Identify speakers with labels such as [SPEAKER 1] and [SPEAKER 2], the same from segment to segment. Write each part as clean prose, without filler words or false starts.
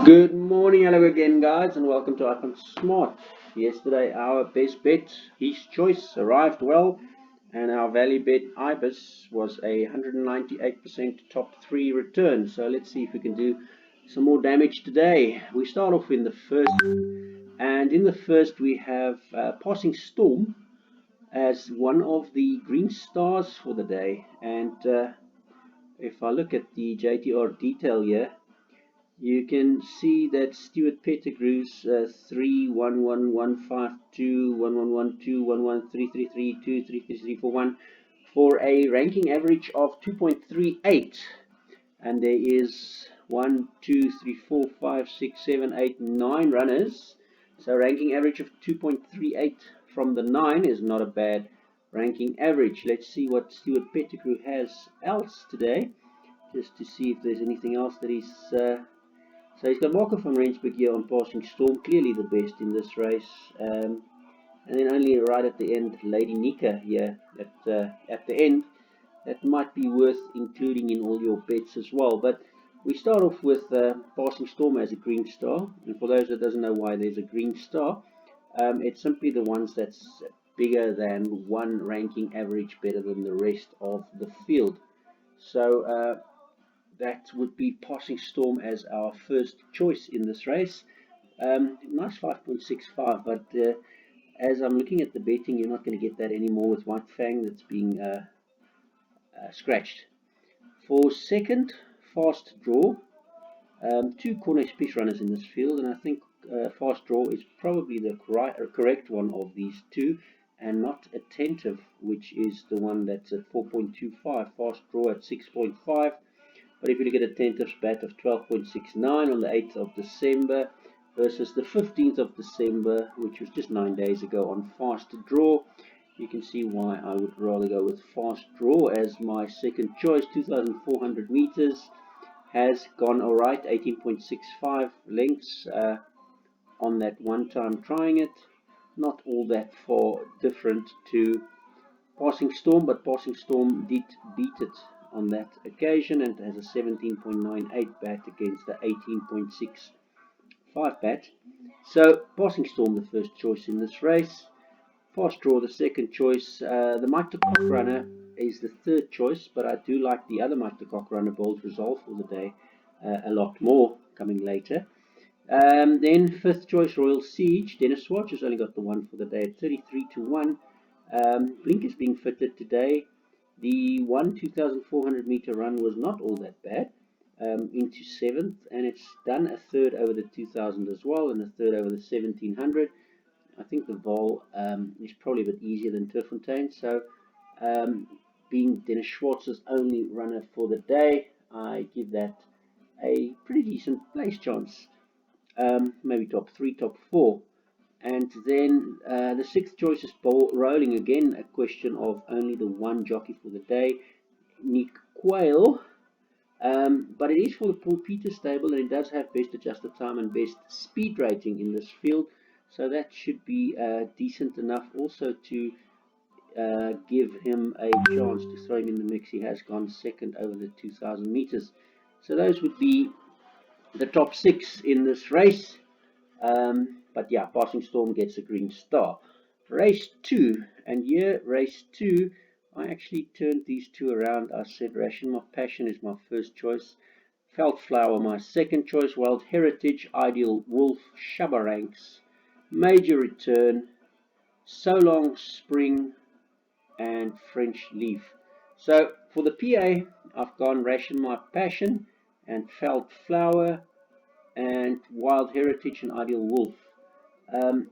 [SPEAKER 1] Good morning, hello again, guys, and welcome to iPhone Smart. Yesterday, our best bet, his choice, arrived well, and our value bet IBIS was a 198% top 3 return. So let's see if we can do some more damage today. We start off in the first, and in the first we have Passing Storm as one of the green stars for the day. And if I look at the JTR detail here, you can see that Stuart Pettigrew's 31152 for a ranking average of 2.38, and there is 9 runners, so ranking average of 2.38 from the 9 is not a bad ranking average. Let's see what Stuart Pettigrew has else today, just to see if there's anything else that he's so he's got Marco van Rensburg here on Passing Storm, clearly the best in this race. And then only right at the end, Lady Nika here at the end. That might be worth including in all your bets as well. But we start off with Passing Storm as a green star. And for those that doesn't know why there's a green star, it's simply the ones that's bigger than one ranking average better than the rest of the field. So that would be Passing Storm as our first choice in this race. Nice 5.65, but as I'm looking at the betting, you're not going to get that anymore with White Fang that's being scratched. For second, Fast Draw. Two corner express runners in this field, and I think Fast Draw is probably the correct one of these two, and not Attentive, which is the one that's at 4.25. Fast Draw at 6.5. But if you look at Attentive's bat of 12.69 on the 8th of December versus the 15th of December, which was just 9 days ago on Fast Draw, you can see why I would rather go with Fast Draw as my second choice. 2,400 meters has gone alright, 18.65 lengths on that one time trying it. Not all that far different to Passing Storm, but Passing Storm did beat it on that occasion and has a 17.98 bat against the 18.65 bat. So Passing Storm the first choice in this race, Fast Draw the second choice. The Mike the Cock runner is the third choice, but I do like the other Mike the Cock runner Bold Resolve for the day a lot more coming later. Then fifth choice Royal Siege. Dennis Swatch has only got the one for the day at 33 to 1. Blink is being fitted today. The 2,400 meter run was not all that bad into 7th, and it's done a third over the 2,000 as well and a third over the 1,700. I think the Vaal is probably a bit easier than Turfontein, so being Dennis Schwartz's only runner for the day, I give that a pretty decent place chance. Maybe top 3, top 4. And then the sixth choice is ball rolling. Again, a question of only the one jockey for the day, Nick Quayle. But it is for the Paul Peters stable, and it does have best adjusted time and best speed rating in this field. So that should be decent enough also to give him a chance to throw him in the mix. He has gone second over the 2,000 meters. So those would be the top 6 in this race. But yeah, Passing Storm gets a green star. Race 2, and here race 2, I actually turned these two around. I said Ration My Passion is my first choice, Veldflower my second choice, Wild Heritage, Ideal Wolf, Shabaranks, Major Return, So Long Spring, and French Leaf. So for the PA, I've gone Ration My Passion and Veldflower and Wild Heritage and Ideal Wolf.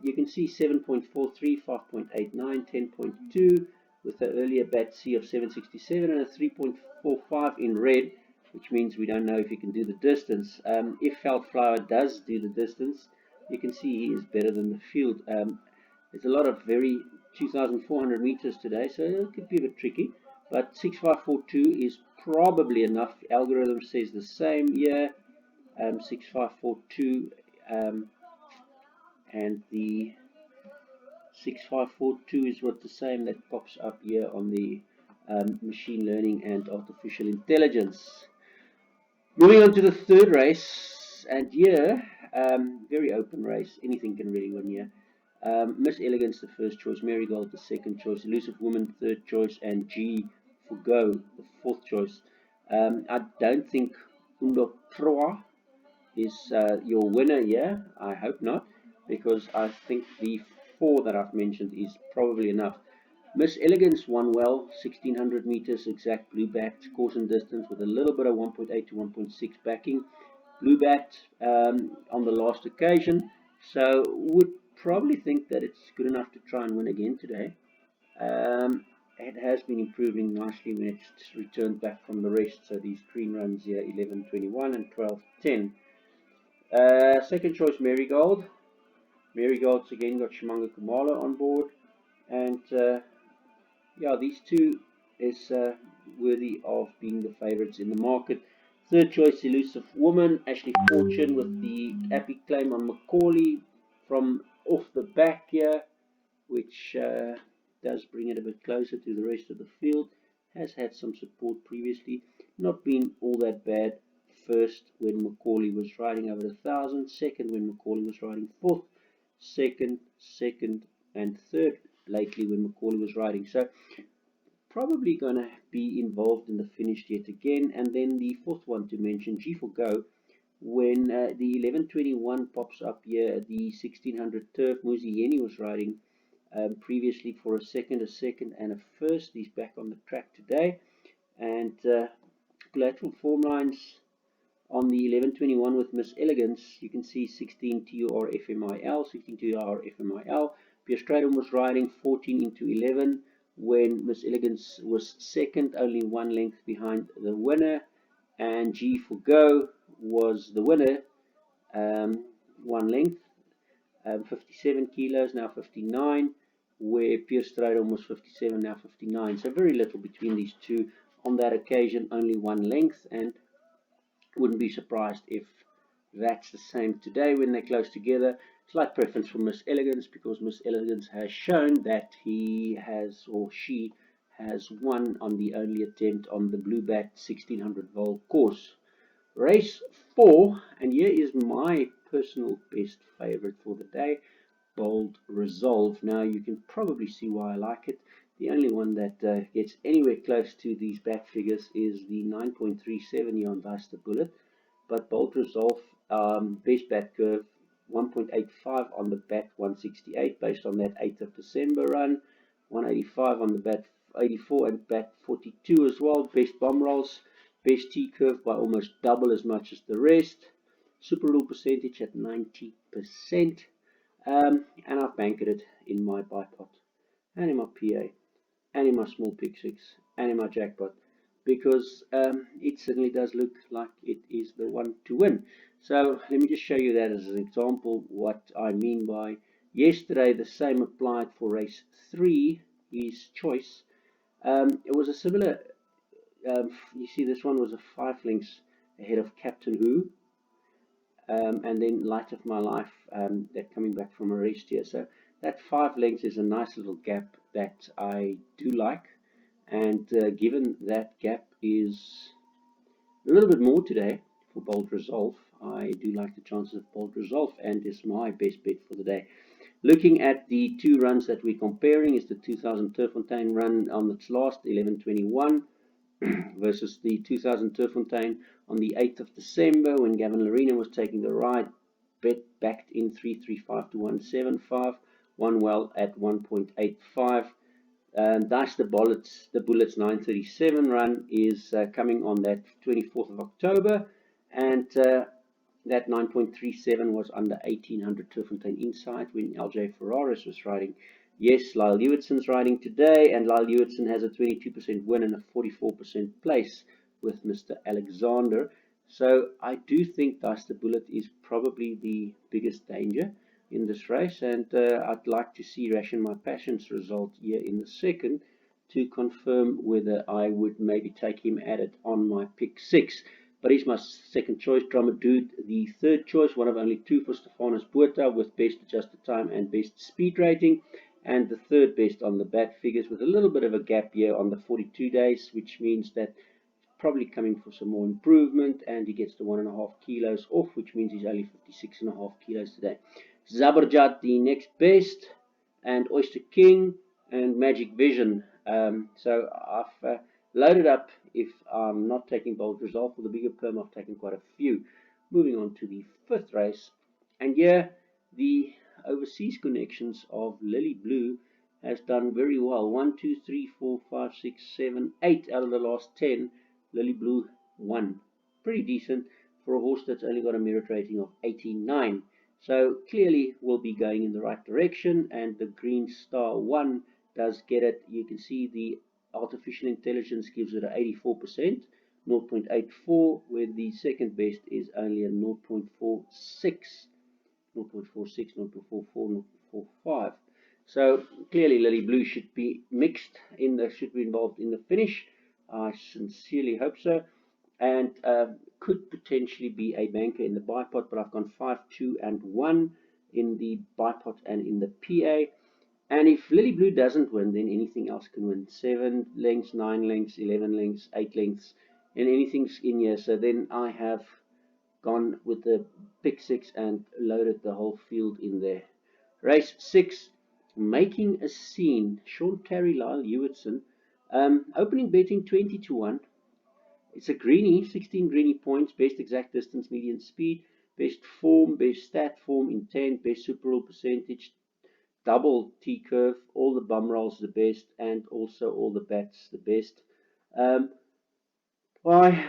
[SPEAKER 1] You can see 7.43, 5.89, 10.2 with an earlier bat C of 767 and a 3.45 in red, which means we don't know if he can do the distance. If Veldflower does do the distance, you can see he is better than the field. There's a lot of very 2,400 meters today, so it could be a bit tricky, but 6542 is probably enough. The algorithm says the same here. 6542 and the 6542 is what the same that pops up here on the machine learning and artificial intelligence. Moving on to the third race, and here, very open race. Anything can really win here. Miss Elegance, the first choice. Marigold, the second choice. Elusive Woman, third choice. And G for Go, the fourth choice. I don't think Undo Proa is your winner here. I hope not, because I think the four that I've mentioned is probably enough. Miss Elegance won well, 1600 meters exact blue backed course and distance with a little bit of 1.8 to 1.6 backing. Blue backed on the last occasion, so would probably think that it's good enough to try and win again today. Um, it has been improving nicely when it's returned back from the rest. So these green runs here, 11:21 and 12:10. Second choice, Marigold. Marigold's again got Shimanga Kumalo on board, and yeah, these two is worthy of being the favourites in the market. Third choice, Elusive Woman, Ashley Fortune with the epic claim on Macaulay from off the back here, which does bring it a bit closer to the rest of the field. Has had some support previously, not been all that bad. First, when Macaulay was riding over 1,000. Second, when Macaulay was riding fourth. Second, and third lately when Macaulay was riding. So probably going to be involved in the finish yet again. And then the fourth one to mention, G for Go, when the 11:21 pops up here, the 1600 turf, Muzieni was riding previously for a second, and a first. He's back on the track today, and collateral form lines on the 11:21 with Miss Elegance. You can see 16 TUR FMIL, 16 TUR FMIL. Pierre Stradom was riding 14 into 11 when Miss Elegance was second, only one length behind the winner, and G for Go was the winner, one length. 57 kilos, now 59, where Pierre Stradom was 57, now 59. So very little between these two. On that occasion, only one length, and wouldn't be surprised if that's the same today when they're close together. Slight preference for Miss Elegance, because Miss Elegance has shown that he has, or she has, won on the only attempt on the blue bat 1600 Vaal course. Race 4, and here is my personal best favorite for the day, Bold Resolve. Now you can probably see why I like it. The only one that gets anywhere close to these bat figures is the 9.37 on Duster Bullet, but Bold Resolve, best bat curve 1.85 on the bat 168 based on that 8th of December run, 185 on the bat 84 and bat 42 as well. Best bomb rolls, best T curve by almost double as much as the rest. Super rule percentage at 90%. And I've banked it in my bipot and in my PA and in my small pick six and in my jackpot, because it certainly does look like it is the one to win. So let me just show you that as an example what I mean by yesterday. The same applied for race 3, his choice. It was a similar, you see this one was a 5 lengths ahead of Captain Who, and then Light of My Life, that coming back from a rest here. So that 5 lengths is a nice little gap that I do like, and given that gap is a little bit more today for Bold Resolve, I do like the chances of Bold Resolve, and is my best bet for the day. Looking at the two runs that we're comparing is the 2000 Turffontein run on its last 11:21 versus the 2000 Turffontein on the 8th of December when Gavin Lorena was taking the ride. Bet backed in 335 to 175, won well at 1.85. Dice the Bullets 937 run is coming on that 24th of October, and that 9.37 was under 1800 Turffontein inside when LJ Ferraris was riding. Yes, Lyle Lewinson's riding today, and Lyle Lewitson has a 22% win and a 44% place with Mr. Alexander. So I do think Dice the Bullet is probably the biggest danger in this race, and I'd like to see Ration My Passion's result here in the second to confirm whether I would maybe take him at it on my pick 6. But he's my second choice. Drummer Dude, the third choice, one of only two for Stefanos Buerta with best adjusted time and best speed rating, and the third best on the bat figures with a little bit of a gap here on the 42 days, which means that probably coming for some more improvement, and he gets the 1.5 kilos off, which means he's only 56.5 kilos today. Zaberjat, the next best, and Oyster King, and Magic Vision. So I've loaded up. If I'm not taking Bold Resolve for the bigger perm, I've taken quite a few. Moving on to the fifth race, and here the overseas connections of Lily Blue has done very well. 1, 2, 3, 4, 5, 6, 7, 8 out of the last 10. Lily Blue won. Pretty decent for a horse that's only got a merit rating of 89. So clearly we'll be going in the right direction, and the Green Star 1 does get it. You can see the artificial intelligence gives it an 84%, 0.84, where the second best is only a 0.46, 0.46, 0.44, 0.45. So clearly Lily Blue should be mixed in the, should be involved in the finish. I sincerely hope so, and could potentially be a banker in the bipod, but I've gone 5, 2, and 1 in the bipod and in the PA. And if Lily Blue doesn't win, then anything else can win. 7 lengths, 9 lengths, 11 lengths, 8 lengths, and anything's in here. So then I have gone with the pick 6 and loaded the whole field in there. Race 6, Making a Scene. Sean Terry Lyle Hewitson. Opening betting 20 to 1. It's a greenie, 16 greenie points, best exact distance, median speed, best form, best stat form, intent, best super rule percentage, double T curve, all the bum rolls the best, and also all the bats the best. By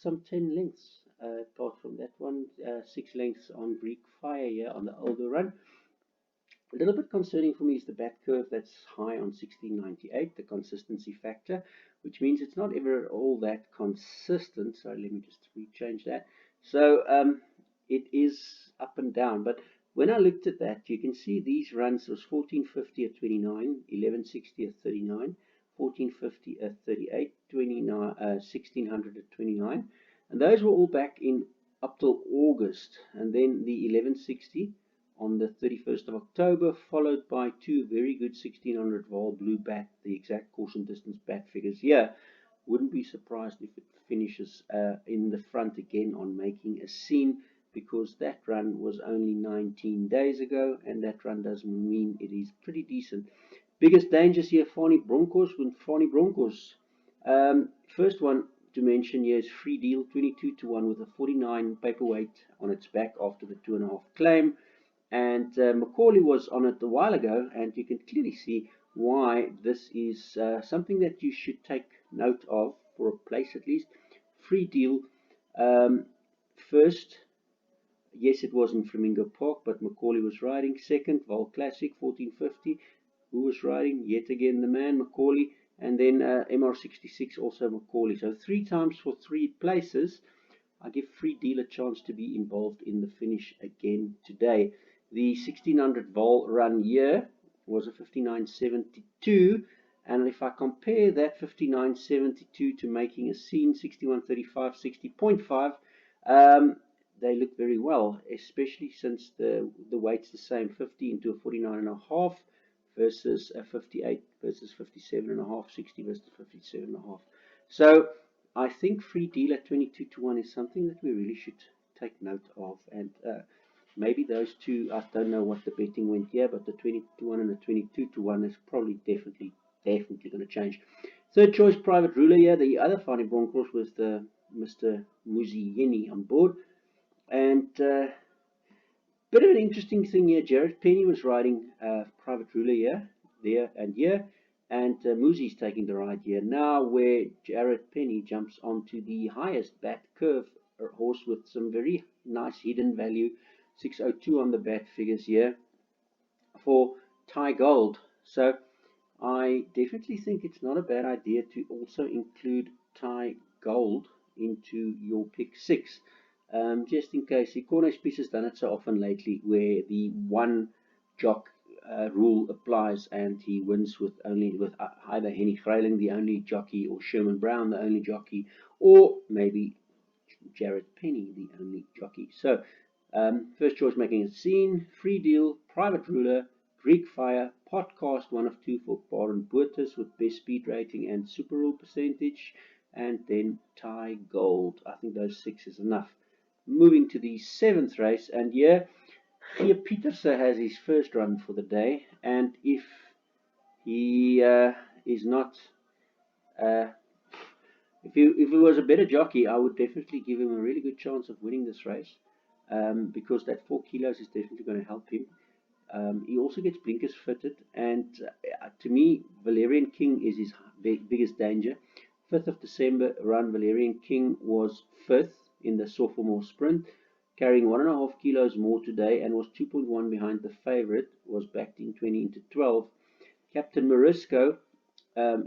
[SPEAKER 1] some 10 lengths, apart from that one, 6 lengths on Greek Fire here on the older run. A little bit concerning for me is the bat curve that's high on 1698, the consistency factor, which means it's not ever all that consistent. So let me just rechange that. So it is up and down, but when I looked at that, you can see these runs was 1450 at 29, 1160 at 39, 1450 at 38, 29, 1600 at 29, and those were all back in up till August, and then the 1160 on the 31st of October, followed by 2 very good 1600 Vaal Blue Bat, the exact caution distance bat figures here. Wouldn't be surprised if it finishes in the front again on Making a Scene, because that run was only 19 days ago, and that run does mean it is pretty decent. Biggest dangers here, Fani Broncos with Fani Broncos. First one to mention here is Free Deal, 22 to 1 with a 49 paperweight on its back after the 2.5 claim. And Macaulay was on it a while ago, and you can clearly see why this is something that you should take note of for a place at least. Free Deal, first, yes, it was in Flamingo Park, but Macaulay was riding. Second, Vaal Classic, 1450. Who was riding? Yet again the man, Macaulay. And then MR66, also Macaulay. So 3 times for 3 places. I give Free Deal a chance to be involved in the finish again today. The 1600 Vaal run here was a 59.72, and if I compare that 59.72 to Making a Scene 61.35, 60.5, they look very well, especially since the weight's the same, 50 into a 49.5 versus a 58 versus 57.5, 60 versus 57.5. So I think Free Deal at 22 to 1 is something that we really should take note of, and maybe those two, I don't know what the betting went here, but the 20 to 1 and the 22 to 1 is probably definitely going to change. Third choice, Private Ruler here. The other Fani Broncos was the Mr. Muzieni on board. And bit of an interesting thing here, Jared Penny was riding Private Ruler here, there and here, and Muzi's taking the ride here. Now where Jared Penny jumps onto the highest bat curve, a horse with some very nice hidden value, 602 on the bat figures here for Ty Gold. So I definitely think it's not a bad idea to also include Ty Gold into your pick 6, just in case. The Cornish Piece has done it so often lately, where the one jock rule applies and he wins with either Henny Freiling, the only jockey, or Sherman Brown, the only jockey, or maybe Jared Penny, the only jockey. So first choice, Making a Scene, Free Deal, Private Ruler, Greek Fire, Podcast 1 of 2 for Baron Boertes with best speed rating and super rule percentage, and then Thai Gold. I think those 6 is enough. Moving to the 7th race, and here Geert Pieterse has his first run for the day, and if he is not uh, if he was a better jockey, I would definitely give him a really good chance of winning this race, because that 4 kilos is definitely going to help him. He also gets blinkers fitted, and to me, Valerian King is his biggest danger. 5th of December run, Valerian King was 5th in the sophomore sprint, carrying 1.5 kilos more today, and was 2.1 behind the favorite, was backed in 20 into 12. Captain Morisco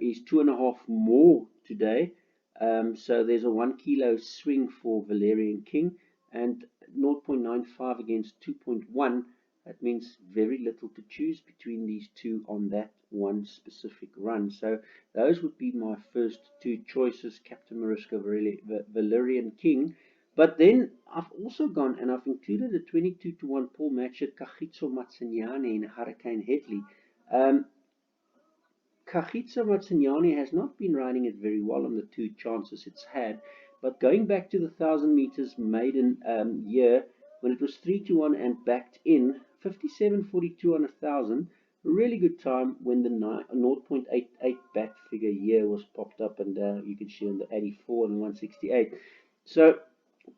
[SPEAKER 1] is 2.5 more today. So there's a 1 kilo swing for Valerian King, and 0.95 against 2.1. That means very little to choose between these two on that one specific run. So those would be my first 2 choices, Captain Morisco, Valerian King. But then I've also gone and I've included a 22 to 1 Paul matcher, Kagiso Matsinyane in Hurricane Headley. Kagiso Matsinyane has not been riding it very well on the 2 chances it's had, but going back to the 1,000 meters maiden year, when it was 3 to 1 and backed in, 57.42 on 1,000, really good time when the 0.88 back figure year was popped up, and you can see on the 84 and 168. So,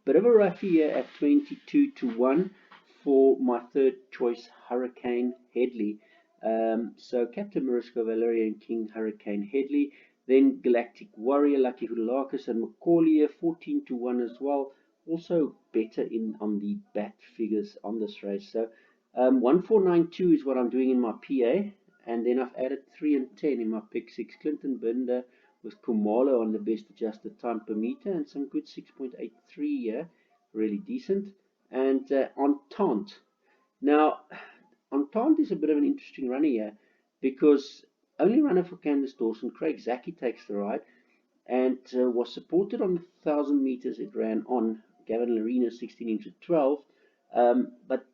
[SPEAKER 1] bit of a rough year at 22 to 1 for my 3rd choice, Hurricane Headley. So Captain Morisco, Valerian King, Hurricane Headley, then Galactic Warrior, Lucky Hoodalakis, and Macaulay 14 to 1 as well. Also better in on the bat figures on this race. So 1492 is what I'm doing in my PA, and then I've added 3 and 10 in my pick 6. Clinton Binder with Kumalo on the best adjusted time per meter, and some good 6.83 here, really decent. And Entente. Now, Entente is a bit of an interesting runner here, because only runner for Candice Dawson, Craig Zaki, takes the ride, and was supported on the 1,000 meters it ran on. Gavin Larena 16 into 12, but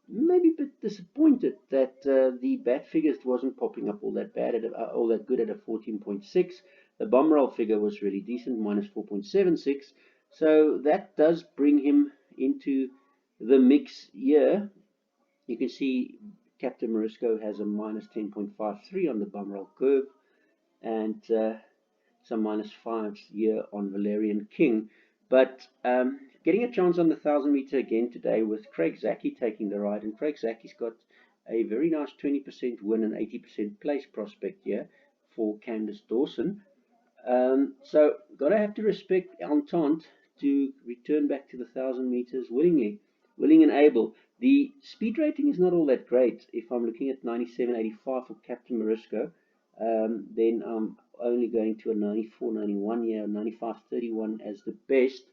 [SPEAKER 1] maybe a bit disappointed that the bat figures wasn't popping up all that bad, all that good at a 14.6. The bomb roll figure was really decent, minus 4.76. So that does bring him into the mix here. You can see Captain Morisco has a minus 10.53 on the bum roll curve, and some minus 5s here on Valerian King. But getting a chance on the 1,000 meter again today with Craig Zaki taking the ride, and Craig Zaki's got a very nice 20% win and 80% place prospect here for Candice Dawson. So gotta have to respect Entente to return back to the 1,000 meters willingly, willing and able. The speed rating is not all that great. If I'm looking at 97.85 for Captain Morisco, then I'm only going to a 94.91 here, 95.31 as the best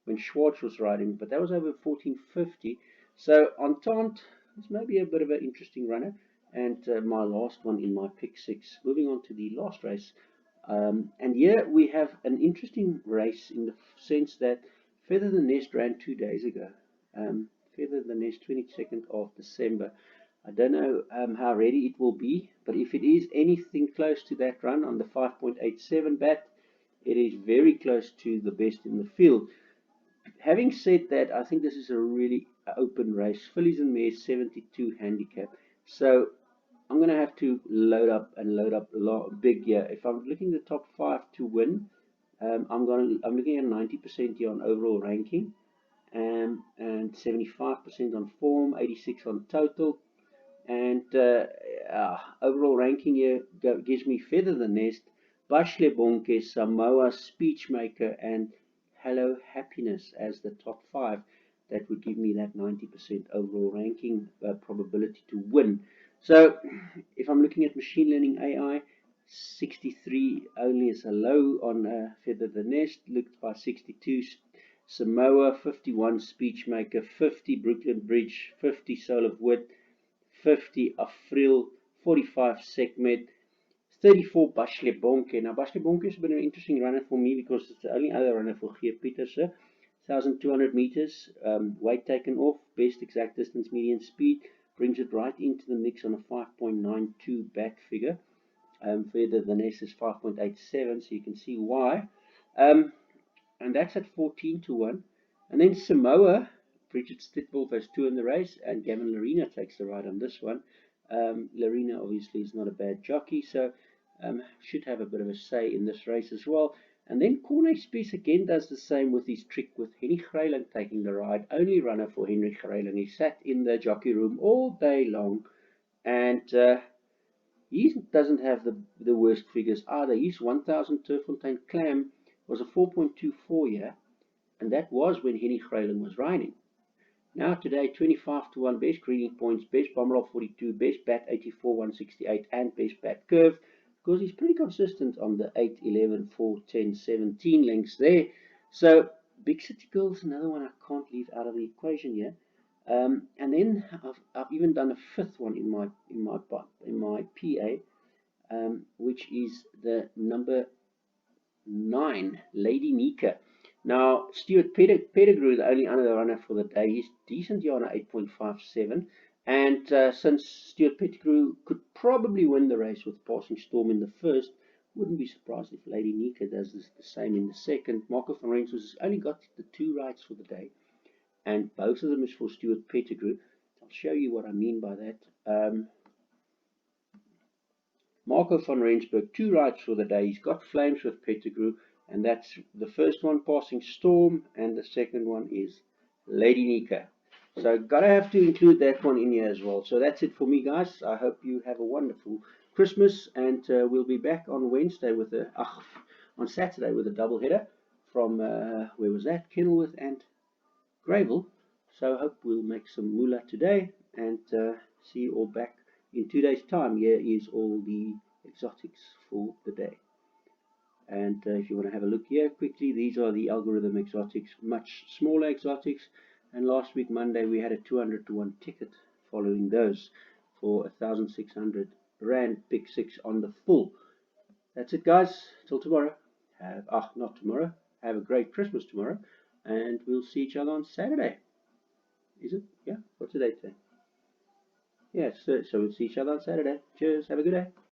[SPEAKER 1] when Schwartz was riding, but that was over 14.50. So Entente is maybe a bit of an interesting runner, and my last one in my pick 6. Moving on to the last race. And here we have an interesting race in the sense that Feather the Nest ran 2 days ago. Feather the Nest, 22nd of December. I don't know how ready it will be, but if it is anything close to that run on the 5.87 bat, it is very close to the best in the field. Having said that, I think this is a really open race. Fillies and Mares 72 handicap. So I'm going to have to load up big here. If I'm looking at the top 5 to win, I'm looking at 90% here on overall ranking, and 75% on form, 86 on total, and overall ranking here gives me Feather the Nest, Bashle Bonke, Samoa, Speechmaker, and Hello Happiness as the top 5. That would give me that 90% overall ranking probability to win. So if I'm looking at machine learning AI, 63 only is a low on Feather the Nest, looked by 62 Samoa, 51 Speechmaker, 50 Brooklyn Bridge, 50 Soul of Wit, 50 Afril, 45 Sekhmet, 34 Bashle Bonke. Now Bashle Bonke has been an interesting runner for me because it's the only other runner for Geert Pieterse. 1,200 meters, weight taken off, best exact distance, median speed, brings it right into the mix on a 5.92 back figure. Further, the nest is 5.87, so you can see why. Um, and that's at 14 to 1. And then Samoa, Bridget Stitball has 2 in the race, and Gavin Larina takes the ride on this one. Larina obviously is not a bad jockey, so should have a bit of a say in this race as well. And then Corne Spies again does the same with his trick with Henny Greyling taking the ride. Only runner for Henry Greyling. He sat in the jockey room all day long, and he doesn't have the worst figures either. His 1000 Turffontein Clam was a 4.24 year, and that was when Henny Greyling was riding. Now today, 25 to 1, best greeting points, best bomber off 42, best bat 84, 168, and best bat curve, because he's pretty consistent on the 8, 11, 4, 10, 17 lengths there. So Big City Girls, another one I can't leave out of the equation here. And then I've even done a fifth one in my PA, which is the number 9, Lady Nika. Now, Stuart Pettigrew, the only other runner for the day, he's decent here on an 8.57. And since Stuart Pettigrew could probably win the race with Passing Storm in the first, wouldn't be surprised if Lady Nika does the same in the second. Marco van Rens has only got the 2 rides for the day, and both of them is for Stuart Pettigrew. I'll show you what I mean by that. Marco van Rensburg, 2 rides for the day. He's got Flames with Pettigrew, and that's the first one, Passing Storm, and the second one is Lady Nika. So gotta have to include that one in here as well. So that's it for me, guys. I hope you have a wonderful Christmas, and we'll be back on Wednesday with on Saturday with a double header from where was that? Kenilworth and Greyville. So I hope we'll make some moolah today, and see you all back in 2 days' time. Here is all the exotics for the day. And if you want to have a look here quickly, these are the algorithm exotics, much smaller exotics. And last week, Monday, we had a 200 to 1 ticket following those for 1,600 Rand, pick 6 on the full. That's it, guys. Till tomorrow. Not tomorrow. Have a great Christmas tomorrow. And we'll see each other on Saturday. Is it? Yeah. What's the date then? Yeah, so we'll see each other on Saturday. Cheers. Have a good day.